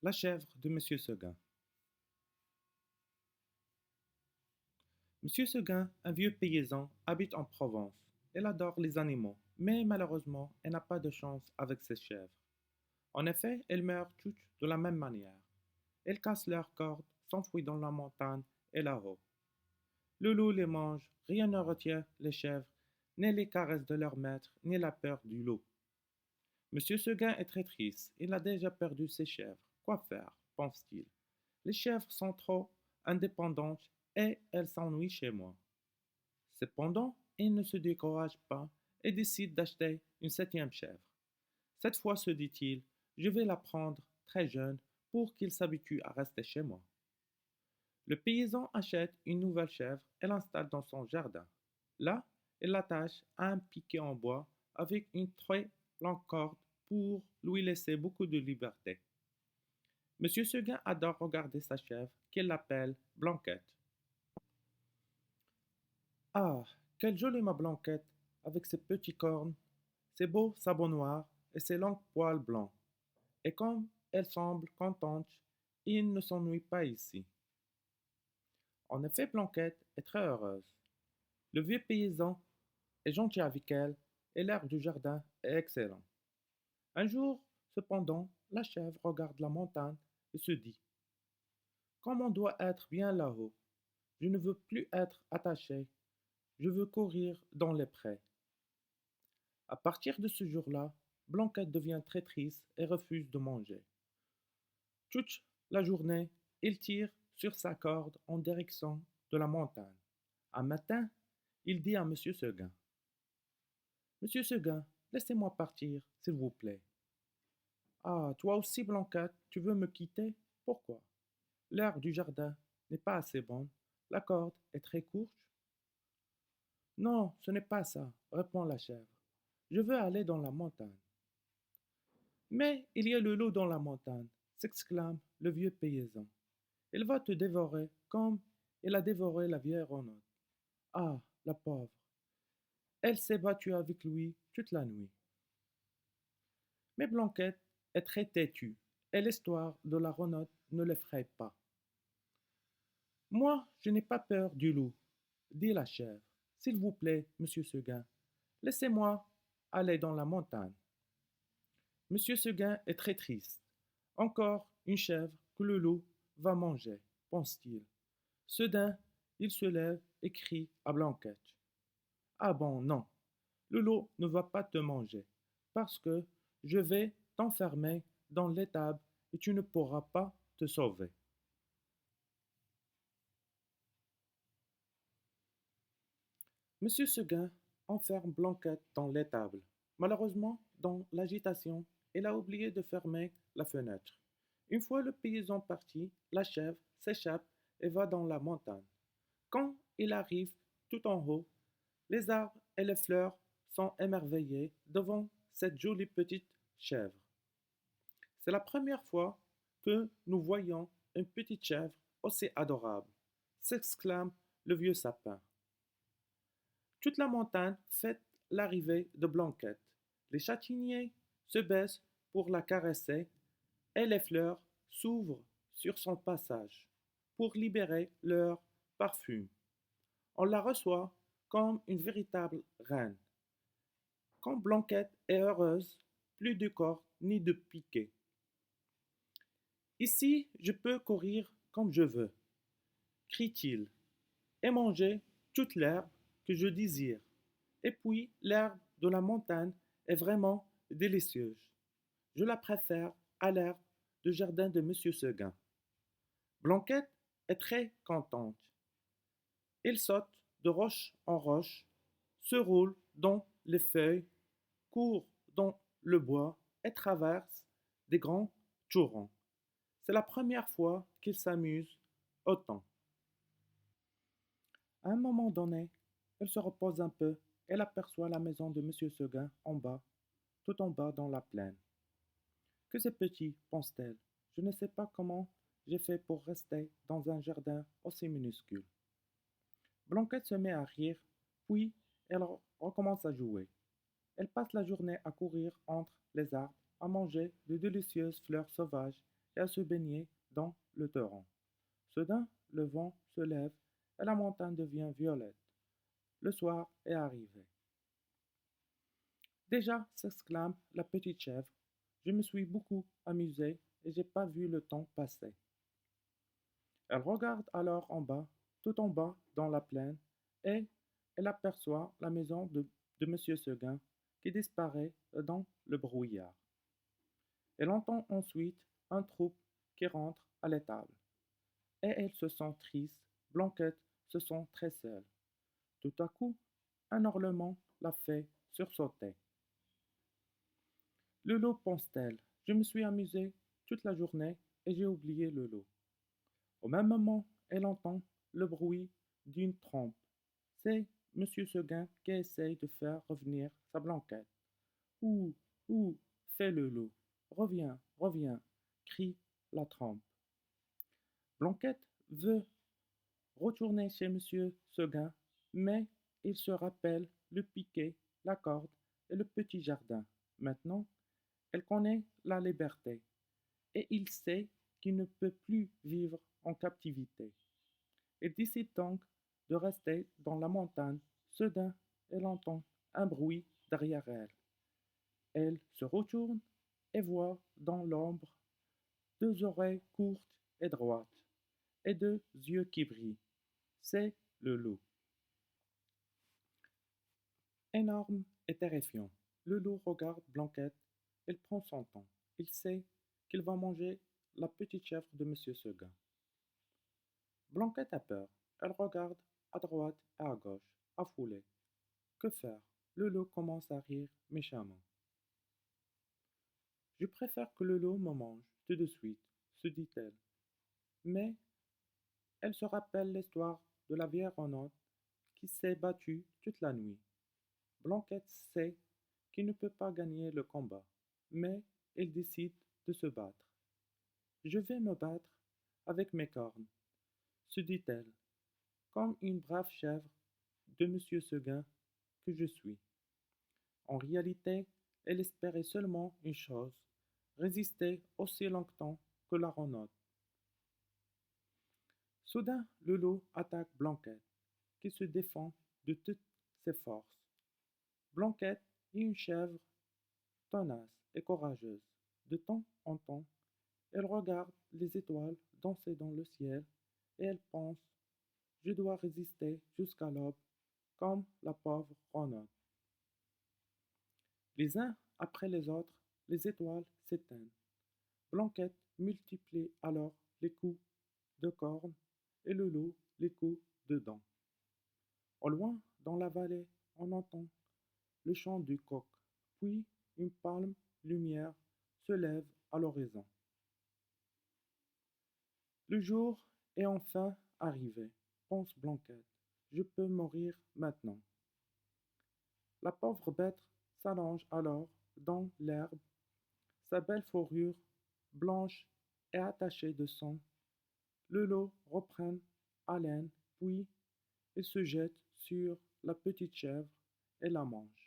La chèvre de Monsieur Seguin. Monsieur Seguin, un vieux paysan, habite en Provence. Il adore les animaux, mais malheureusement, il n'a pas de chance avec ses chèvres. En effet, elles meurent toutes de la même manière. Elles cassent leurs cordes, s'enfuient dans la montagne et là-haut. Le loup les mange, rien ne retient les chèvres, ni les caresses de leur maître, ni la peur du loup. Monsieur Seguin est très triste, il a déjà perdu ses chèvres. Quoi faire, pense-t-il. Les chèvres sont trop indépendantes et elles s'ennuient chez moi. Cependant, il ne se décourage pas et décide d'acheter une septième chèvre. Cette fois, se dit-il, je vais la prendre très jeune pour qu'il s'habitue à rester chez moi. Le paysan achète une nouvelle chèvre et l'installe dans son jardin. Là, il l'attache à un piquet en bois avec une très longue corde pour lui laisser beaucoup de liberté. Monsieur Seguin adore regarder sa chèvre qu'il appelle Blanquette. Ah, quelle jolie ma Blanquette, avec ses petits cornes, ses beaux sabots noirs et ses longs poils blancs. Et comme elle semble contente, il ne s'ennuie pas ici. En effet, Blanquette est très heureuse. Le vieux paysan est gentil avec elle et l'air du jardin est excellent. Un jour, cependant, la chèvre regarde la montagne et se dit: comme on doit être bien là-haut, je ne veux plus être attaché, je veux courir dans les prés. À partir de ce jour-là, Blanquette devient très triste et refuse de manger. Toute la journée, il tire sur sa corde en direction de la montagne. Un matin, il dit à Monsieur Seguin: Monsieur Seguin, laissez-moi partir, s'il vous plaît. Ah, toi aussi, Blanquette, tu veux me quitter? Pourquoi? L'air du jardin n'est pas assez bon, la corde est très courte. Non, ce n'est pas ça, répond la chèvre. Je veux aller dans la montagne. Mais il y a le loup dans la montagne, s'exclame le vieux paysan. Il va te dévorer comme il a dévoré la vieille Renaud. Ah, la pauvre. Elle s'est battue avec lui toute la nuit. Mais Blanquette est très têtue, et l'histoire de la Renaud ne l'effraie pas. Moi, je n'ai pas peur du loup, dit la chèvre. S'il vous plaît, monsieur Seguin, laissez-moi aller dans la montagne. Monsieur Seguin est très triste. Encore une chèvre que le loup va manger, pense-t-il. Soudain, il se lève et crie à Blanquette. Ah bon, non, le loup ne va pas te manger, parce que je vais t'enfermer dans l'étable et tu ne pourras pas te sauver. Monsieur Seguin enferme Blanquette dans l'étable. Malheureusement, dans l'agitation, il a oublié de fermer la fenêtre. Une fois le paysan parti, la chèvre s'échappe et va dans la montagne. Quand il arrive tout en haut, les arbres et les fleurs sont émerveillés devant cette jolie petite chèvre. C'est la première fois que nous voyons une petite chèvre aussi adorable, s'exclame le vieux sapin. Toute la montagne fête l'arrivée de Blanquette. Les châtaigniers se baissent pour la caresser et les fleurs s'ouvrent sur son passage pour libérer leur parfum. On la reçoit comme une véritable reine. Quand Blanquette est heureuse, plus de corps ni de piquets. Ici, je peux courir comme je veux, crie-t-il, et manger toute l'herbe que je désire. Et puis, l'herbe de la montagne est vraiment délicieuse. Je la préfère à l'herbe du jardin de Monsieur Seguin. Blanquette est très contente. Il saute de roche en roche, se roule dans les feuilles, court dans le bois et traverse des grands torrents. C'est la première fois qu'il s'amuse autant. À un moment donné, elle se repose un peu. Elle aperçoit la maison de Monsieur Seguin en bas, tout en bas dans la plaine. Que c'est petit, pense-t-elle. Je ne sais pas comment j'ai fait pour rester dans un jardin aussi minuscule. Blanquette se met à rire, puis elle recommence à jouer. Elle passe la journée à courir entre les arbres, à manger de délicieuses fleurs sauvages et à se baigner dans le torrent. Soudain, le vent se lève et la montagne devient violette. Le soir est arrivé. Déjà, s'exclame la petite chèvre, je me suis beaucoup amusée et j'ai pas vu le temps passer. Elle regarde alors en bas, tout en bas dans la plaine, et elle aperçoit la maison de Monsieur Seguin qui disparaît dans le brouillard. Elle entend ensuite un troupe qui rentre à l'étable, et elle se sent triste. Blanquette se sent très seule. Tout à coup, un hurlement la fait sursauter. Le lot, pense-t-elle, je me suis amusée toute la journée et j'ai oublié le lot. Au même moment, elle entend le bruit d'une trompe. C'est Monsieur Seguin qui essaye de faire revenir sa Blanquette. Ouh, ouh, fait le loup. Reviens, reviens, crie la trompe. Blanquette veut retourner chez Monsieur Seguin, mais il se rappelle le piquet, la corde et le petit jardin. Maintenant, elle connaît la liberté et il sait qu'il ne peut plus vivre en captivité. Elle décide donc de rester dans la montagne. Soudain, elle entend un bruit derrière elle. Elle se retourne et voit dans l'ombre deux oreilles courtes et droites et deux yeux qui brillent. C'est le loup. Énorme et terrifiant, le loup regarde Blanquette. Il prend son temps. Il sait qu'il va manger la petite chèvre de Monsieur Seguin. Blanquette a peur. Elle regarde à droite et à gauche, affolée. Que faire? Le loup commence à rire méchamment. Je préfère que le loup me mange tout de suite, se dit-elle. Mais elle se rappelle l'histoire de la vieille Renotte qui s'est battue toute la nuit. Blanquette sait qu'il ne peut pas gagner le combat, mais elle décide de se battre. Je vais me battre avec mes cornes, se dit-elle, comme une brave chèvre de Monsieur Seguin que je suis. En réalité, elle espérait seulement une chose, résister aussi longtemps que la Renotte. Soudain, le loup attaque Blanquette, qui se défend de toutes ses forces. Blanquette est une chèvre tenace et courageuse. De temps en temps, elle regarde les étoiles danser dans le ciel et elle pense, je dois résister jusqu'à l'aube, comme la pauvre Renotte. Les uns après les autres, les étoiles s'éteignent. Blanquette multiplie alors les coups de cornes et le loup les coups de dents. Au loin, dans la vallée, on entend le chant du coq, puis une palme lumière se lève à l'horizon. Le jour est enfin arrivé, pense Blanquette. Je peux mourir maintenant. La pauvre bête s'allonge alors dans l'herbe, sa belle fourrure blanche est attachée de sang. Le loup reprend haleine, puis il se jette sur la petite chèvre et la mange.